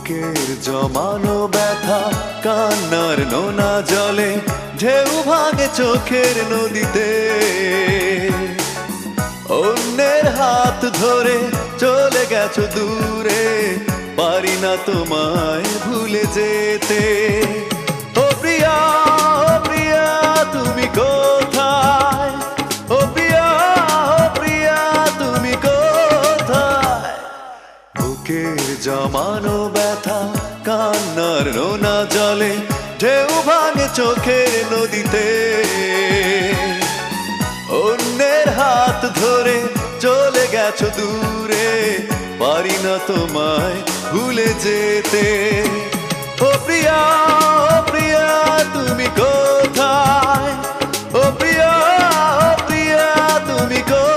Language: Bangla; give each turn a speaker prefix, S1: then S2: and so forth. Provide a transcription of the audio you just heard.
S1: বুকের জমানো ব্যথা কান্নার নোনা জলে ঢেউ ভাঙে চোখের নদীতে অন্যের হাত ধরে চলে গেছো দূরে পারি না তোমায় ভুলে যেতে ও প্রিয়া তুমি কোথায় ও প্রিয়া তুমি কোথায় বুকের জমানো ব্যথা কান্নার নোনা জলে ঢেউ ভাঙে চোখের নদীতে অন্যের হাত ধরে চলে গেছো দূরে পারি না তোমায় ভুলে যেতে ও প্রিয়া তুমি কোথায় ও প্রিয়া তুমি কোথায়